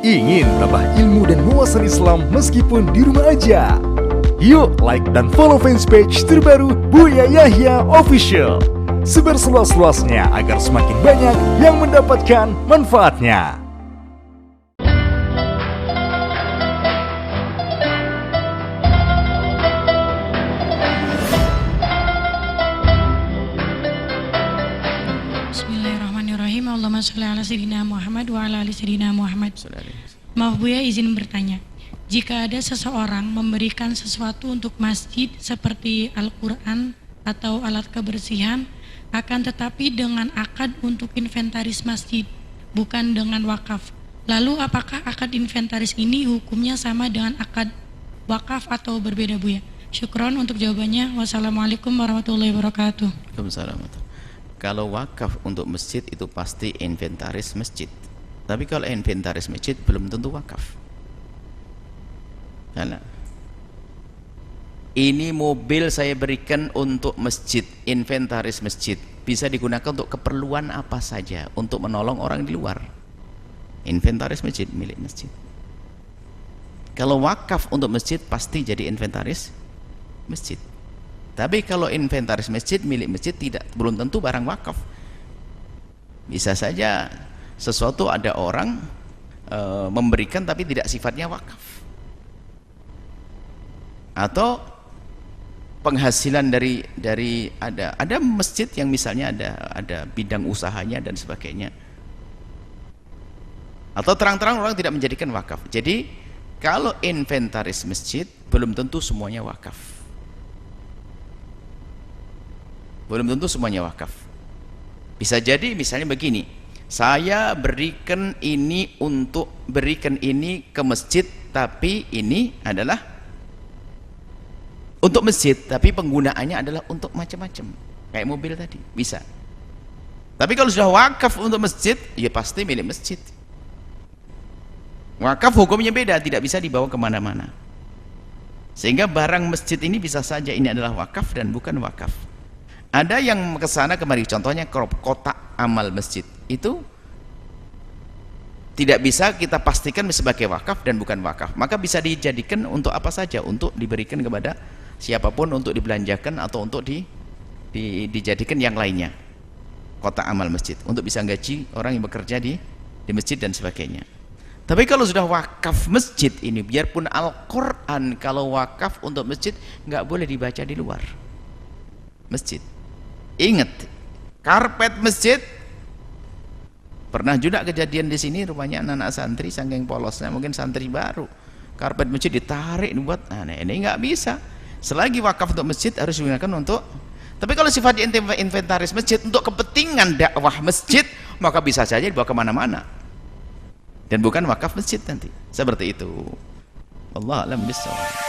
Ingin tambah ilmu dan wawasan Islam meskipun di rumah aja? Yuk like dan follow fanpage terbaru Buya Yahya Official. Sebar seluas-luasnya agar semakin banyak yang mendapatkan manfaatnya. Bismillahirrahmanirrahim. Allahumma sholli ala sayyidina Muhammad wa ala ali sayyidina Muhammad. Maaf Buya, izin bertanya. Jika ada seseorang memberikan sesuatu untuk masjid seperti Al-Quran atau alat kebersihan, akan tetapi dengan akad untuk inventaris masjid, bukan dengan wakaf. Lalu apakah akad inventaris ini hukumnya sama dengan akad wakaf atau berbeda Buya? Syukron untuk jawabannya. Wassalamualaikum warahmatullahi wabarakatuh. Waalaikumsalam. Kalau wakaf untuk masjid itu pasti inventaris masjid. Tapi kalau inventaris masjid belum tentu wakaf. Karena ini mobil saya berikan untuk masjid, inventaris masjid, bisa digunakan untuk keperluan apa saja, untuk menolong orang di luar. Inventaris masjid milik masjid. Kalau wakaf untuk masjid pasti jadi inventaris masjid. Tapi kalau inventaris masjid milik masjid belum tentu barang wakaf. Bisa saja sesuatu ada orang memberikan tapi tidak sifatnya wakaf, atau penghasilan dari ada masjid yang misalnya ada bidang usahanya dan sebagainya, atau terang-terang orang tidak menjadikan wakaf. Jadi kalau inventaris masjid belum tentu semuanya wakaf, belum tentu semuanya wakaf. Bisa jadi misalnya begini, saya berikan ini ke masjid, tapi ini adalah untuk masjid, tapi penggunaannya adalah untuk macam-macam, kayak mobil tadi, bisa. Tapi kalau sudah wakaf untuk masjid, ya pasti milik masjid. Wakaf hukumnya beda, tidak bisa dibawa kemana-mana. Sehingga barang masjid ini bisa saja ini adalah wakaf dan bukan wakaf. Ada yang kesana kemari, contohnya kotak amal masjid itu tidak bisa kita pastikan sebagai wakaf dan bukan wakaf, maka bisa dijadikan untuk apa saja, untuk diberikan kepada siapapun, untuk dibelanjakan atau untuk dijadikan yang lainnya. Kotak amal masjid untuk bisa gaji orang yang bekerja di masjid dan sebagainya. Tapi kalau sudah wakaf masjid ini, biarpun Al-Quran kalau wakaf untuk masjid nggak boleh dibaca di luar masjid. Ingat, karpet masjid, pernah juga kejadian di sini, rupanya anak-anak santri saking polosnya, mungkin santri baru, karpet masjid ditarik buat, ini nggak bisa. Selagi wakaf untuk masjid harus digunakan untuk, tapi kalau sifatnya inventaris masjid untuk kepentingan dakwah masjid, maka bisa saja dibawa kemana-mana dan bukan wakaf masjid nanti, seperti itu. Wallahu a'lam bishawab.